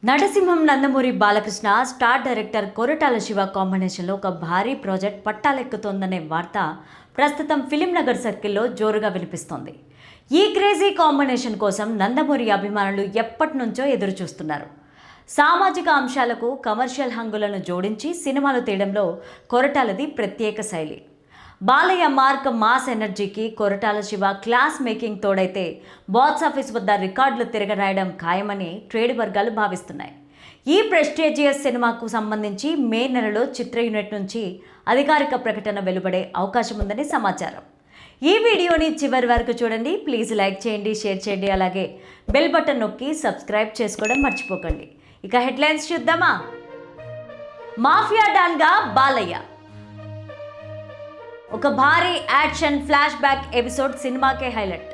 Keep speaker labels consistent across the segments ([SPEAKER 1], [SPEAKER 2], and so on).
[SPEAKER 1] నటసింహం Nandamuri Balakrishna star director Koratala Shiva కాంబినేషన్లో ఒక భారీ ప్రాజెక్ట్ పట్టాలెక్కుతోందనే వార్త ప్రస్తుతం ఫిలిం నగర్ సర్కిల్లో జోరుగా వినిపిస్తోంది. ఈ క్రేజీ కాంబినేషన్ కోసం నందమూరి అభిమానులు ఎప్పటి నుంచో ఎదురు చూస్తున్నారు. సామాజిక అంశాలకు కమర్షియల్ హంగులను జోడించి సినిమాలు తీయడంలో కొరటాలది ప్రత్యేక శైలి. బాలయ్య మార్క్ మాస్ ఎనర్జీకి కొరటాల శివ క్లాస్ మేకింగ్ తోడైతే బాక్సాఫీస్ వద్ద రికార్డులు తిరగరాయడం ఖాయమని ట్రేడ్ వర్గాలు భావిస్తున్నాయి. ఈ ప్రెస్టీజియస్ సినిమాకు సంబంధించి మే నెలలో చిత్ర యూనిట్ నుంచి అధికారిక ప్రకటన వెలువడే అవకాశం ఉందని సమాచారం. ఈ వీడియోని చివరి వరకు చూడండి. ప్లీజ్ లైక్ చేయండి, షేర్ చేయండి, అలాగే బెల్ బటన్ నొక్కి సబ్స్క్రైబ్ చేసుకోవడం మర్చిపోకండి. ఇక హెడ్లైన్స్ చూద్దామా. మాఫియా డాన్గా బాలయ్య ఒక భారీ యాక్షన్ ఫ్లాష్ బ్యాక్ ఎపిసోడ్ సినిమాకే హైలైట్.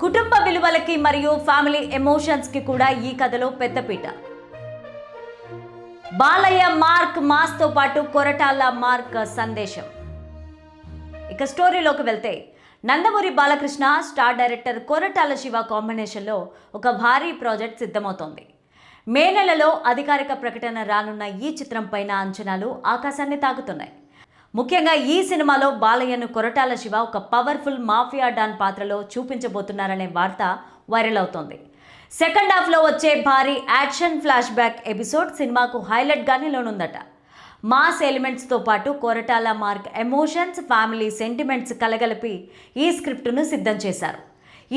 [SPEAKER 1] కుటుంబ విలువలకి మరియు ఫ్యామిలీ ఎమోషన్స్ కి కూడా ఈ కథలో పెద్దపీట. బాలయ్య మార్క్ మాస్ తో పాటు కొరటాల మార్క్ సందేశం. ఇక స్టోరీలోకి వెళ్తే, నందమూరి బాలకృష్ణ స్టార్ డైరెక్టర్ కొరటాల శివ కాంబినేషన్లో ఒక భారీ ప్రాజెక్ట్ సిద్ధమవుతోంది. మే నెలలో అధికారిక ప్రకటన రానున్న ఈ చిత్రం పైన అంచనాలు ఆకాశాన్ని తాకుతున్నాయి. ముఖ్యంగా ఈ సినిమాలో బాలయ్యను కొరటాల శివ ఒక పవర్ఫుల్ మాఫియా డాన్ పాత్రలో చూపించబోతున్నారనే వార్త వైరల్ అవుతోంది. సెకండ్ హాఫ్లో వచ్చే భారీ యాక్షన్ ఫ్లాష్ బ్యాక్ ఎపిసోడ్ సినిమాకు హైలైట్గా నిలవనుందట. మాస్ ఎలిమెంట్స్తో పాటు Koratala mark emotions, family sentiments కలగలిపి ఈ స్క్రిప్టును సిద్ధం చేశారు.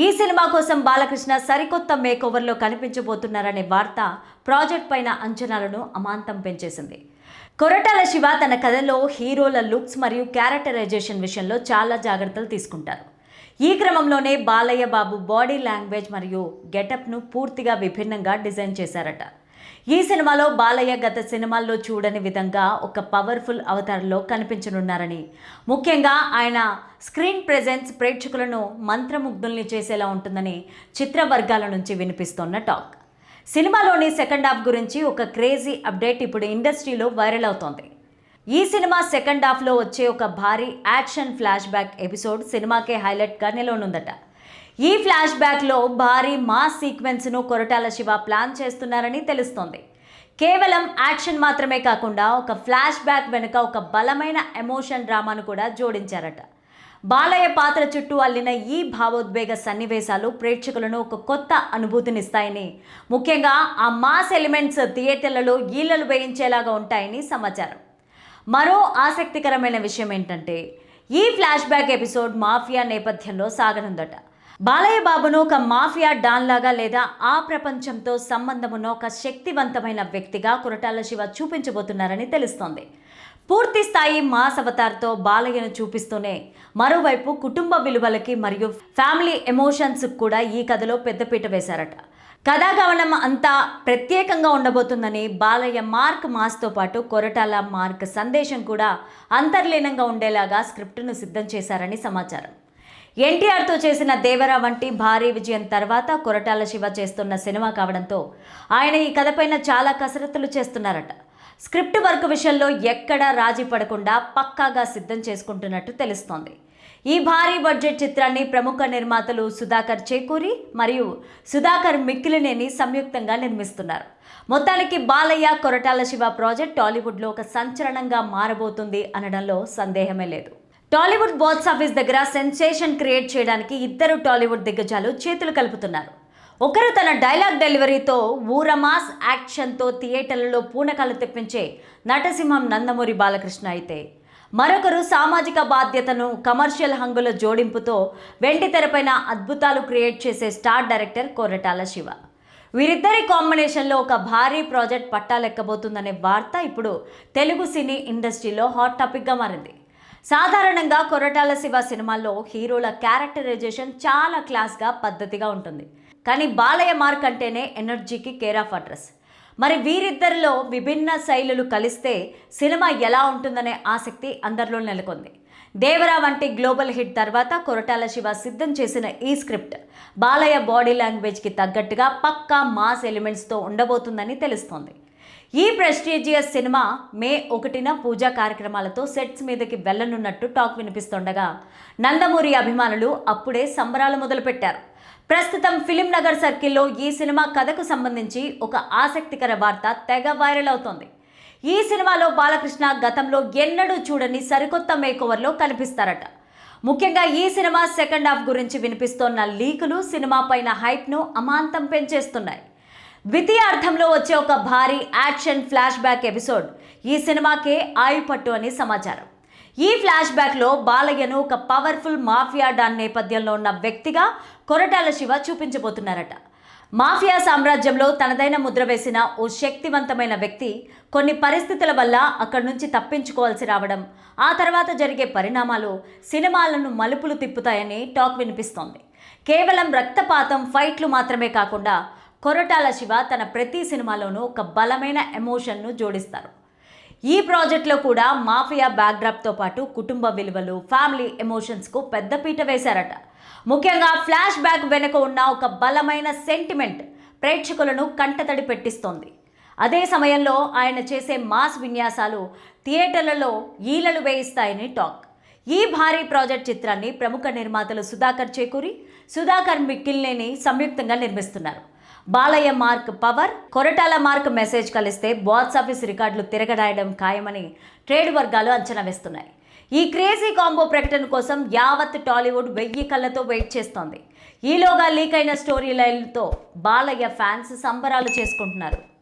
[SPEAKER 1] ఈ సినిమా కోసం బాలకృష్ణ సరికొత్త మేకోవర్లో కనిపించబోతున్నారనే వార్త ప్రాజెక్ట్ పైన అంచనాలను అమాంతం పెంచేసింది. కొరటాల శివ తన కథలో హీరోల లుక్స్ మరియు క్యారెక్టరైజేషన్ విషయంలో చాలా జాగ్రత్తలు తీసుకుంటారు. ఈ క్రమంలోనే బాలయ్య బాబు బాడీ లాంగ్వేజ్ మరియు గెటప్ను పూర్తిగా విభిన్నంగా డిజైన్ చేశారట. ఈ సినిమాలో బాలయ్య గత సినిమాల్లో చూడని విధంగా ఒక పవర్ఫుల్ అవతారంలో కనిపించనున్నారని, ముఖ్యంగా ఆయన స్క్రీన్ ప్రెజెన్స్ ప్రేక్షకులను మంత్రముగ్ధుల్ని చేసేలా ఉంటుందని చిత్ర వర్గాల నుంచి వినిపిస్తోన్న టాక్. సినిమాలోని సెకండ్ హాఫ్ గురించి ఒక క్రేజీ అప్డేట్ ఇప్పుడు ఇండస్ట్రీలో వైరల్ అవుతోంది. ఈ సినిమా సెకండ్ హాఫ్లో వచ్చే ఒక భారీ యాక్షన్ ఫ్లాష్ బ్యాక్ ఎపిసోడ్ సినిమాకే హైలైట్గా నిలవనుందట. ఈ ఫ్లాష్ బ్యాక్లో భారీ మాస్ సీక్వెన్స్ను కొరటాల శివ ప్లాన్ చేస్తున్నారని తెలుస్తోంది. కేవలం యాక్షన్ మాత్రమే కాకుండా ఒక ఫ్లాష్ బ్యాక్ వెనుక ఒక బలమైన ఎమోషన్ డ్రామాను కూడా జోడించారట. బాలయ్య పాత్ర చుట్టూ అల్లిన ఈ భావోద్వేగ సన్నివేశాలు ప్రేక్షకులను ఒక కొత్త అనుభూతినిస్తాయని, ముఖ్యంగా ఆ మాస్ ఎలిమెంట్స్ థియేటర్లలో ఈలలు వేయించేలాగా ఉంటాయని సమాచారం. మరో ఆసక్తికరమైన విషయం ఏంటంటే, ఈ ఫ్లాష్ బ్యాక్ ఎపిసోడ్ మాఫియా నేపథ్యంలో సాగనుందట. బాలయ్య బాబును ఒక మాఫియా డాన్ లాగా లేదా ఆ ప్రపంచంతో సంబంధమున్న ఒక శక్తివంతమైన వ్యక్తిగా కొరటాల శివ చూపించబోతున్నారని తెలుస్తోంది. పూర్తి స్థాయి మాస్ అవతార్తో బాలయ్యను చూపిస్తూనే మరోవైపు కుటుంబ విలువలకి మరియు ఫ్యామిలీ ఎమోషన్స్ కూడా ఈ కథలో పెద్దపీట వేశారట. కథాగమనం అంతా ప్రత్యేకంగా ఉండబోతుందని, బాలయ్య మార్క్ మాస్తో పాటు కొరటాల మార్క్ సందేశం కూడా అంతర్లీనంగా ఉండేలాగా స్క్రిప్టును సిద్ధం చేశారని సమాచారం. ఎన్టీఆర్తో చేసిన దేవరా వంటి భారీ విజయం తర్వాత కొరటాల శివ చేస్తున్న సినిమా కావడంతో ఆయన ఈ కథపైన చాలా కసరత్తులు చేస్తున్నారట. స్క్రిప్ట్ వర్క్ విషయంలో ఎక్కడా రాజీ పడకుండా పక్కాగా సిద్ధం చేసుకుంటున్నట్టు తెలుస్తోంది. ఈ భారీ బడ్జెట్ చిత్రాన్ని ప్రముఖ నిర్మాతలు సుధాకర్ చేకూరి మరియు సుధాకర్ మిక్కిలినేని సంయుక్తంగా నిర్మిస్తున్నారు. మొత్తానికి బాలయ్య కొరటాల శివ ప్రాజెక్ట్ టాలీవుడ్లో ఒక సంచలనంగా మారబోతుంది అనడంలో సందేహమే లేదు. టాలీవుడ్ బాక్స్ ఆఫీస్ దగ్గర సెన్సేషన్ క్రియేట్ చేయడానికి ఇద్దరు టాలీవుడ్ దిగ్గజాలు చేతులు కలుపుతున్నారు. ఒకరు తన డైలాగ్ డెలివరీతో ఊరమాస్ యాక్షన్తో థియేటర్లలో పూనకాలు తెప్పించే నటసింహం నందమూరి బాలకృష్ణ అయితే, మరొకరు సామాజిక బాధ్యతను కమర్షియల్ హంగుల జోడింపుతో వెండి తెరపైన అద్భుతాలు క్రియేట్ చేసే స్టార్ డైరెక్టర్ కొరటాల శివ. వీరిద్దరి కాంబినేషన్లో ఒక భారీ ప్రాజెక్ట్ పట్టాలెక్కబోతుందనే వార్త ఇప్పుడు తెలుగు సినీ ఇండస్ట్రీలో హాట్ టాపిక్గా మారింది. సాధారణంగా కొరటాల శివ సినిమాల్లో హీరోల క్యారెక్టరైజేషన్ చాలా క్లాస్గా పద్ధతిగా ఉంటుంది. కానీ బాలయ్య మార్క్ అంటేనే ఎనర్జీకి కేర్ ఆఫ్ అడ్రస్. మరి వీరిద్దరిలో విభిన్న శైలులు కలిస్తే సినిమా ఎలా ఉంటుందనే ఆసక్తి అందరిలో నెలకొంది. దేవరా వంటి గ్లోబల్ హిట్ తర్వాత కొరటాల శివ సిద్ధం చేసిన ఈ స్క్రిప్ట్ బాలయ్య బాడీ లాంగ్వేజ్కి తగ్గట్టుగా పక్కా మాస్ ఎలిమెంట్స్తో ఉండబోతుందని తెలుస్తోంది. ఈ ప్రెస్టీజియస్ సినిమా మే 1న పూజా కార్యక్రమాలతో సెట్స్ మీదకి వెళ్లనున్నట్టు టాక్ వినిపిస్తుండగా, నందమూరి అభిమానులు అప్పుడే సంబరాలు మొదలుపెట్టారు. ప్రస్తుతం ఫిలిం నగర్ సర్కిల్లో ఈ సినిమా కథకు సంబంధించి ఒక ఆసక్తికర వార్త తెగ వైరల్ అవుతోంది. ఈ సినిమాలో బాలకృష్ణ గతంలో ఎన్నడూ చూడని సరికొత్త మేకోవర్లో కనిపిస్తారట. ముఖ్యంగా ఈ సినిమా సెకండ్ హాఫ్ గురించి వినిపిస్తోన్న లీకులు సినిమా పైన హైప్ను అమాంతం పెంచేస్తున్నాయి. ద్వితీయార్థంలో వచ్చే ఒక భారీ యాక్షన్ ఫ్లాష్ బ్యాక్ ఎపిసోడ్ ఈ సినిమాకే ఆయుపట్టు అని సమాచారం. ఈ ఫ్లాష్ బ్యాక్లో బాలయ్యను ఒక పవర్ఫుల్ మాఫియా డాన్ నేపథ్యంలో ఉన్న వ్యక్తిగా కొరటాల శివ చూపించబోతున్నారట. మాఫియా సామ్రాజ్యంలో తనదైన ముద్ర వేసిన ఓ శక్తివంతమైన వ్యక్తి కొన్ని పరిస్థితుల వల్ల అక్కడి నుంచి తప్పించుకోవాల్సి రావడం, ఆ తర్వాత జరిగే పరిణామాలు సినిమాలను మలుపులు తిప్పుతాయని టాక్ వినిపిస్తోంది. కేవలం రక్తపాతం, ఫైట్లు మాత్రమే కాకుండా కొరటాల శివ తన ప్రతి సినిమాలోనూ ఒక బలమైన ఎమోషన్ను జోడిస్తారు. ఈ ప్రాజెక్ట్లో కూడా మాఫియా బ్యాక్డ్రాప్తో పాటు కుటుంబ విలువలు, ఫ్యామిలీ ఎమోషన్స్కు పెద్దపీట వేశారట. ముఖ్యంగా ఫ్లాష్ బ్యాక్ వెనుక ఉన్న ఒక బలమైన సెంటిమెంట్ ప్రేక్షకులను కంటతడి పెట్టిస్తోంది. అదే సమయంలో ఆయన చేసే మాస్ విన్యాసాలు థియేటర్లలో ఈలలు వేయిస్తాయని టాక్. ఈ భారీ ప్రాజెక్ట్ చిత్రాన్ని ప్రముఖ నిర్మాతలు సుధాకర్ చేకూరి, సుధాకర్ మిక్కిల్నేని సంయుక్తంగా నిర్మిస్తున్నారు. Balayya mark power, Koratala mark message కలిస్తే బాక్స్ ఆఫీస్ రికార్డులు తిరగడాయడం ఖాయమని ట్రేడ్ వర్గాలు అంచనా వేస్తున్నాయి. ఈ క్రేజీ కాంబో ప్రకటన కోసం యావత్ టాలీవుడ్ 1000 కళ్ళతో వెయిట్ చేస్తోంది. ఈలోగా లీక్ అయిన స్టోరీ లైన్లతో బాలయ్య ఫ్యాన్స్ సంబరాలు చేసుకుంటున్నారు.